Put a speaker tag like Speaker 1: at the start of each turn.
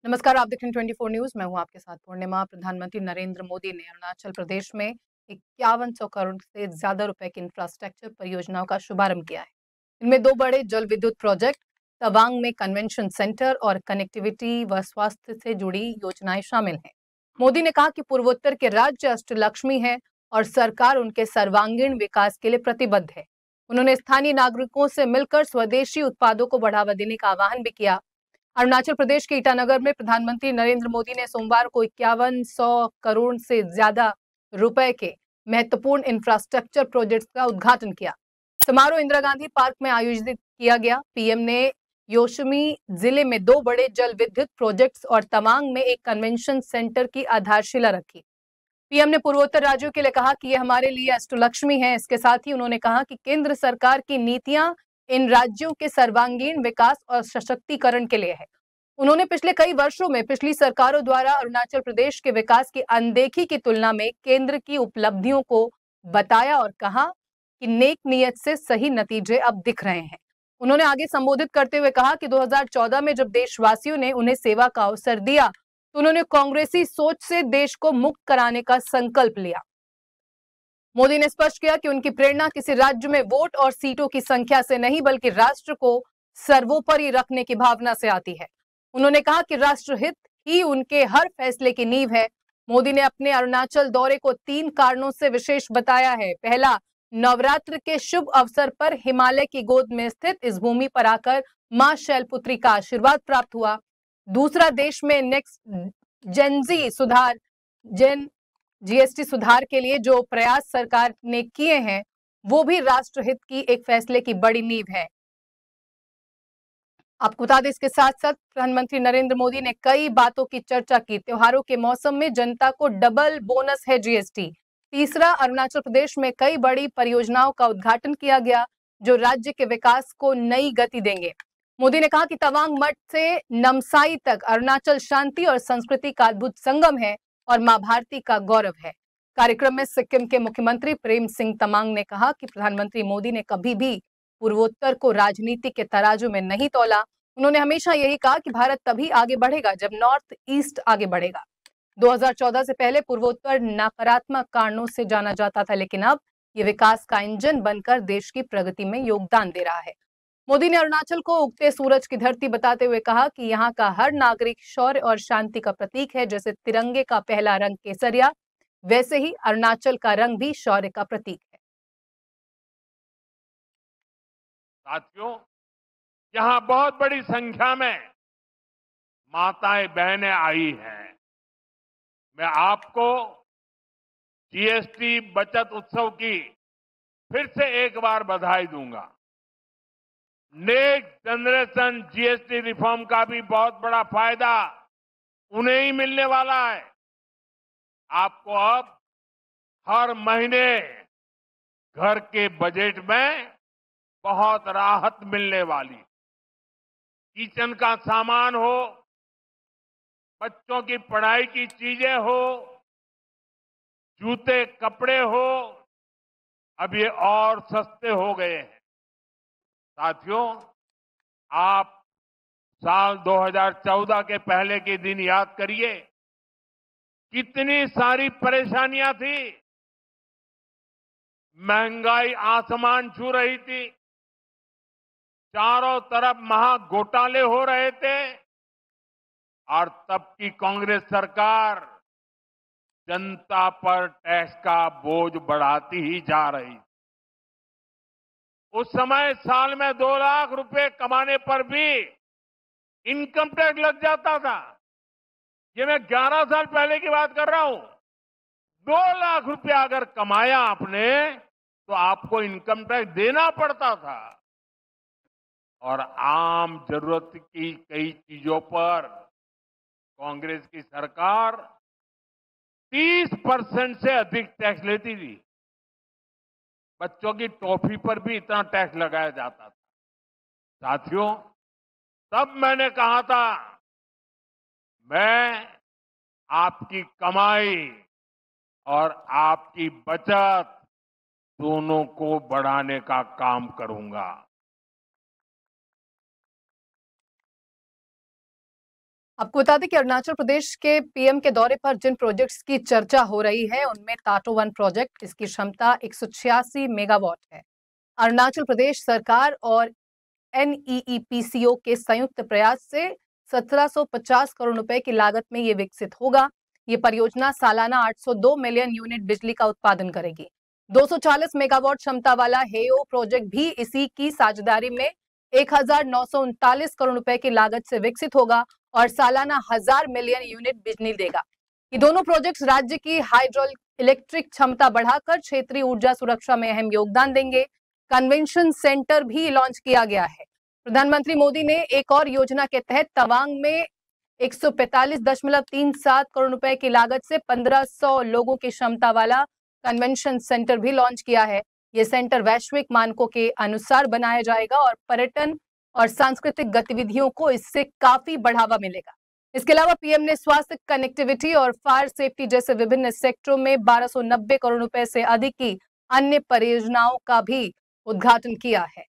Speaker 1: नमस्कार, आप देख रहे हैं 24 न्यूज। मैं हूं आपके साथ पूर्णिमा। प्रधानमंत्री नरेंद्र मोदी ने अरुणाचल प्रदेश में 5100 करोड़ से ज्यादा रुपए की इंफ्रास्ट्रक्चर परियोजनाओं का शुभारंभ किया है। इनमें दो बड़े जल विद्युत प्रोजेक्ट, तवांग में कन्वेंशन सेंटर और कनेक्टिविटी व स्वास्थ्य से जुड़ी योजनाएं शामिल हैं। मोदी ने कहा कि पूर्वोत्तर के राज्य अष्टलक्ष्मी है और सरकार उनके सर्वांगीण विकास के लिए प्रतिबद्ध है। उन्होंने स्थानीय नागरिकों से मिलकर स्वदेशी उत्पादों को बढ़ावा देने का आह्वान भी किया। अरुणाचल प्रदेश के ईटानगर में प्रधानमंत्री नरेंद्र मोदी ने सोमवार को 5100 करोड़ से ज्यादा रुपए के महत्वपूर्ण इंफ्रास्ट्रक्चर प्रोजेक्ट्स का उद्घाटन किया। समारोह इंदिरा गांधी पार्क में आयोजित किया गया। पीएम ने योशमी जिले में दो बड़े जल विद्युत प्रोजेक्ट्स और तवांग में एक कन्वेंशन सेंटर की आधारशिला रखी। पीएम ने पूर्वोत्तर राज्यों के लिए कहा कि ये हमारे लिए अष्टलक्ष्मी है। इसके साथ ही उन्होंने कहा कि केंद्र सरकार की नीतियां इन राज्यों के सर्वांगीण विकास और सशक्तिकरण के लिए है। उन्होंने पिछले कई वर्षों में पिछली सरकारों द्वारा अरुणाचल प्रदेश के विकास की अनदेखी की तुलना में केंद्र की उपलब्धियों को बताया और कहा कि नेक नियत से सही नतीजे अब दिख रहे हैं। उन्होंने आगे संबोधित करते हुए कहा कि 2014 में जब देशवासियों ने उन्हें सेवा का अवसर दिया तो उन्होंने कांग्रेसी सोच से देश को मुक्त कराने का संकल्प लिया। मोदी ने स्पष्ट किया कि उनकी प्रेरणा किसी राज्य में वोट और सीटों की संख्या से नहीं बल्कि राष्ट्र को सर्वोपरि रखने की भावना से आती है। उन्होंने कहा कि राष्ट्रहित ही उनके हर फैसले की नींव है। मोदी ने अपने अरुणाचल दौरे को 3 कारणों से विशेष बताया है। पहला, नवरात्र के शुभ अवसर पर हिमालय की गोद में स्थित इस भूमि पर आकर मां शैलपुत्री का आशीर्वाद प्राप्त हुआ। दूसरा, देश में नेक्स्ट जेनजी सुधार जेन जीएसटी सुधार के लिए जो प्रयास सरकार ने किए हैं वो भी राष्ट्रहित की एक फैसले की बड़ी नींव है। आपको बता दें, इसके साथ साथ प्रधानमंत्री नरेंद्र मोदी ने कई बातों की चर्चा की। त्योहारों के मौसम में जनता को डबल बोनस है जीएसटी। तीसरा, अरुणाचल प्रदेश में कई बड़ी परियोजनाओं का उद्घाटन किया गया जो राज्य के विकास को नई गति देंगे। मोदी ने कहा कि तवांग मठ से नमसाई तक अरुणाचल शांति और संस्कृति का अद्भुत संगम है और मां भारती का गौरव है। कार्यक्रम में सिक्किम के मुख्यमंत्री प्रेम सिंह तमांग ने कहा कि प्रधानमंत्री मोदी ने कभी भी पूर्वोत्तर को राजनीति के तराजू में नहीं तौला। उन्होंने हमेशा यही कहा कि भारत तभी आगे बढ़ेगा जब नॉर्थ ईस्ट आगे बढ़ेगा। 2014 से पहले पूर्वोत्तर नकारात्मक कारणों से जाना जाता था, लेकिन अब ये विकास का इंजन बनकर देश की प्रगति में योगदान दे रहा है। मोदी ने अरुणाचल को उगते सूरज की धरती बताते हुए कहा कि यहाँ का हर नागरिक शौर्य और शांति का प्रतीक है। जैसे तिरंगे का पहला रंग केसरिया, वैसे ही अरुणाचल का रंग भी शौर्य का प्रतीक है।
Speaker 2: साथियों, यहाँ बहुत बड़ी संख्या में माताएं बहनें आई हैं। मैं आपको जीएसटी बचत उत्सव की फिर से एक बार बधाई दूंगा। नेक्स्ट जनरेशन जीएसटी रिफॉर्म का भी बहुत बड़ा फायदा उन्हें ही मिलने वाला है। आपको अब हर महीने घर के बजट में बहुत राहत मिलने वाली। किचन का सामान हो, बच्चों की पढ़ाई की चीजें हो, जूते कपड़े हो, अब ये और सस्ते हो गए हैं। साथियों, आप साल 2014 के पहले के दिन याद करिए, कितनी सारी परेशानियां थी। महंगाई आसमान छू रही थी, चारों तरफ महा घोटाले हो रहे थे और तब की कांग्रेस सरकार जनता पर टैक्स का बोझ बढ़ाती ही जा रही। उस समय साल में 2 लाख रुपए कमाने पर भी इनकम टैक्स लग जाता था। ये मैं 11 साल पहले की बात कर रहा हूं। 2 लाख रुपया अगर कमाया आपने तो आपको इनकम टैक्स देना पड़ता था। और आम जरूरत की कई चीजों पर कांग्रेस की सरकार 30% से अधिक टैक्स लेती थी। बच्चों की टॉफी पर भी इतना टैक्स लगाया जाता था। साथियों, तब मैंने कहा था, मैं आपकी कमाई और आपकी बचत दोनों को बढ़ाने का काम करूंगा।
Speaker 1: आपको बता दें कि अरुणाचल प्रदेश के पीएम के दौरे पर जिन प्रोजेक्ट्स की चर्चा हो रही है उनमें टाटो 1 प्रोजेक्ट, इसकी क्षमता 186 मेगावाट है। अरुणाचल प्रदेश सरकार और एनईईपीसीओ के संयुक्त प्रयास से 1750 करोड़ रुपए की लागत में ये विकसित होगा। ये परियोजना सालाना 802 मिलियन यूनिट बिजली का उत्पादन करेगी। 240 मेगावाट क्षमता वाला हेयो प्रोजेक्ट भी इसी की साझेदारी में 1939 करोड़ रुपए की लागत से विकसित होगा और सालाना 1000 मिलियन यूनिट बिजली देगा। ये दोनों प्रोजेक्ट्स राज्य की हाइड्रो इलेक्ट्रिक क्षमता बढ़ाकर क्षेत्रीय ऊर्जा सुरक्षा में अहम योगदान देंगे। कन्वेंशन सेंटर भी लॉन्च किया गया है। प्रधानमंत्री मोदी ने एक और योजना के तहत तवांग में 145.37 करोड़ रुपए की लागत से 1500 लोगों की क्षमता वाला कन्वेंशन सेंटर भी लॉन्च किया है। यह सेंटर वैश्विक मानकों के अनुसार बनाया जाएगा और पर्यटन और सांस्कृतिक गतिविधियों को इससे काफी बढ़ावा मिलेगा। इसके अलावा पीएम ने स्वास्थ्य, कनेक्टिविटी और फायर सेफ्टी जैसे विभिन्न सेक्टरों में 1290 करोड़ रुपए से अधिक की अन्य परियोजनाओं का भी उद्घाटन किया है।